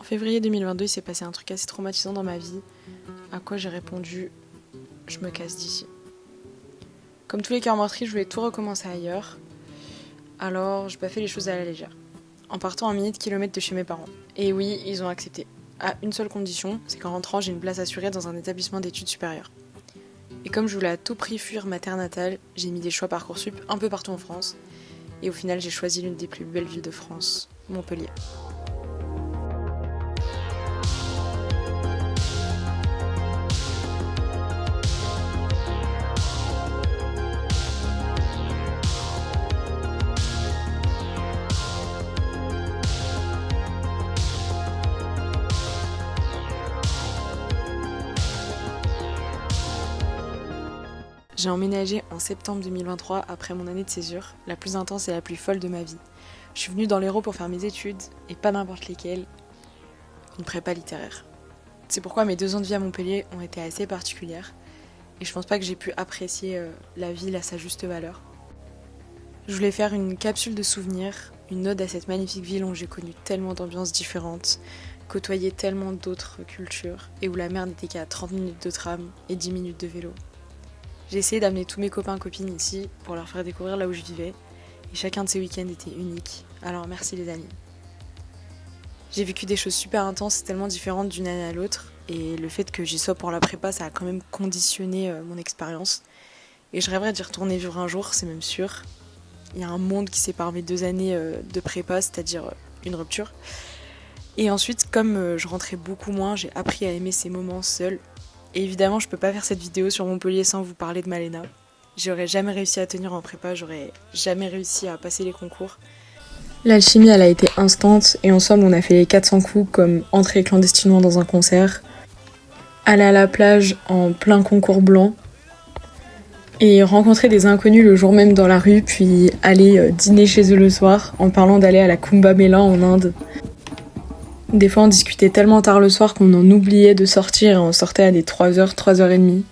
février 2022, il s'est passé un truc assez traumatisant dans ma vie, à quoi j'ai répondu « je me casse d'ici ». Comme tous les cœurs meurtris, je voulais tout recommencer ailleurs, alors j'ai pas fait les choses à la légère, en partant à 1 minute kilomètre de chez mes parents. Et oui, ils ont accepté, à une seule condition, c'est qu'en rentrant, j'ai une place assurée dans un établissement d'études supérieures. Et comme je voulais à tout prix fuir ma terre natale, j'ai mis des choix Parcoursup un peu partout en France, et au final, j'ai choisi l'une des plus belles villes de France, Montpellier. J'ai emménagé en septembre 2023 après mon année de césure, la plus intense et la plus folle de ma vie. Je suis venue dans l'Hérault pour faire mes études, et pas n'importe lesquelles, une prépa littéraire. C'est pourquoi mes 2 ans de vie à Montpellier ont été assez particulières, et je pense pas que j'ai pu apprécier la ville à sa juste valeur. Je voulais faire une capsule de souvenirs, une ode à cette magnifique ville où j'ai connu tellement d'ambiances différentes, côtoyé tellement d'autres cultures, et où la mer n'était qu'à 30 minutes de tram et 10 minutes de vélo. J'ai essayé d'amener tous mes copains et copines ici pour leur faire découvrir là où je vivais, et chacun de ces week-ends était unique, alors merci les amis. J'ai vécu des choses super intenses, tellement différentes d'une année à l'autre, et le fait que j'y sois pour la prépa, ça a quand même conditionné mon expérience. Et je rêverais d'y retourner vivre un jour, c'est même sûr. Il y a un monde qui sépare mes 2 années de prépa, c'est-à-dire une rupture. Et ensuite, comme je rentrais beaucoup moins, j'ai appris à aimer ces moments seuls. Et évidemment, je peux pas faire cette vidéo sur Montpellier sans vous parler de Malena. J'aurais jamais réussi à tenir en prépa, j'aurais jamais réussi à passer les concours. L'alchimie, elle a été instante, et ensemble, on a fait les 400 coups, comme entrer clandestinement dans un concert, aller à la plage en plein concours blanc, et rencontrer des inconnus le jour même dans la rue, puis aller dîner chez eux le soir, en parlant d'aller à la Kumbh Mela en Inde. Des fois, on discutait tellement tard le soir qu'on en oubliait de sortir et on sortait à des 3h, 3h30.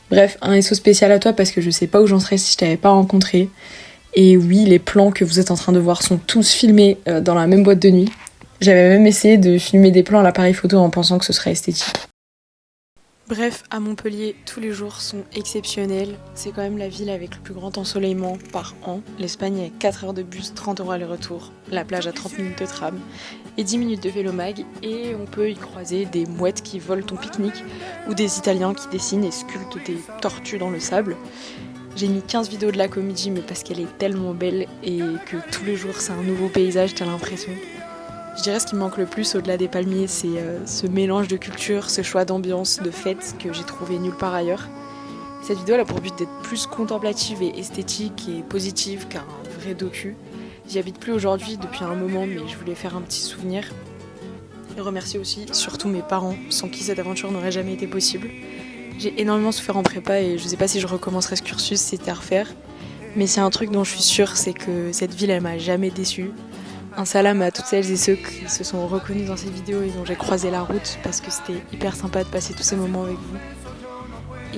Bref, un SO spécial à toi parce que je sais pas où j'en serais si je t'avais pas rencontré. Et oui, les plans que vous êtes en train de voir sont tous filmés dans la même boîte de nuit. J'avais même essayé de filmer des plans à l'appareil photo en pensant que ce serait esthétique. Bref, à Montpellier, tous les jours sont exceptionnels. C'est quand même la ville avec le plus grand ensoleillement par an. L'Espagne est 4 heures de bus, 30 € aller-retour. La plage à 30 minutes de tram et 10 minutes de vélo mag. Et on peut y croiser des mouettes qui volent ton pique-nique ou des Italiens qui dessinent et sculptent des tortues dans le sable. J'ai mis 15 vidéos de la comédie, mais parce qu'elle est tellement belle et que tous les jours c'est un nouveau paysage, t'as l'impression. Je dirais ce qui me manque le plus au-delà des palmiers, c'est ce mélange de culture, ce choix d'ambiance, de fête que j'ai trouvé nulle part ailleurs. Cette vidéo elle a pour but d'être plus contemplative et esthétique et positive qu'un vrai docu. J'y habite plus aujourd'hui depuis un moment, mais je voulais faire un petit souvenir. Et remercier aussi surtout mes parents, sans qui cette aventure n'aurait jamais été possible. J'ai énormément souffert en prépa et je sais pas si je recommencerai ce cursus si c'était à refaire. Mais c'est un truc dont je suis sûre, c'est que cette ville elle m'a jamais déçue. Un salam à toutes celles et ceux qui se sont reconnus dans cette vidéo et dont j'ai croisé la route parce que c'était hyper sympa de passer tous ces moments avec vous.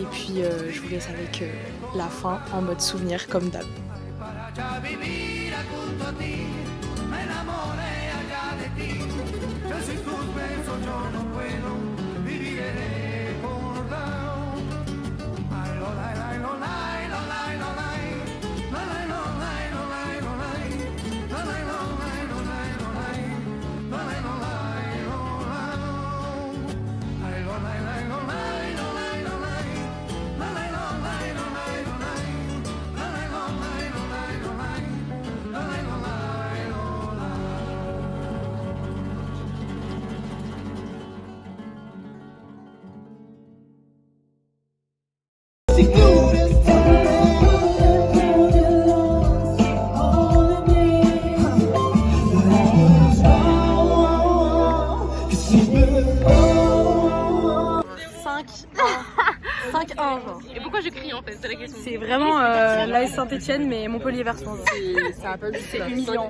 Et puis je vous laisse avec la fin en mode souvenir comme d'hab. Et pourquoi je crie en fait, c'est la question. C'est vraiment l'AS Saint-Etienne mais Montpellier version. C'est humiliant.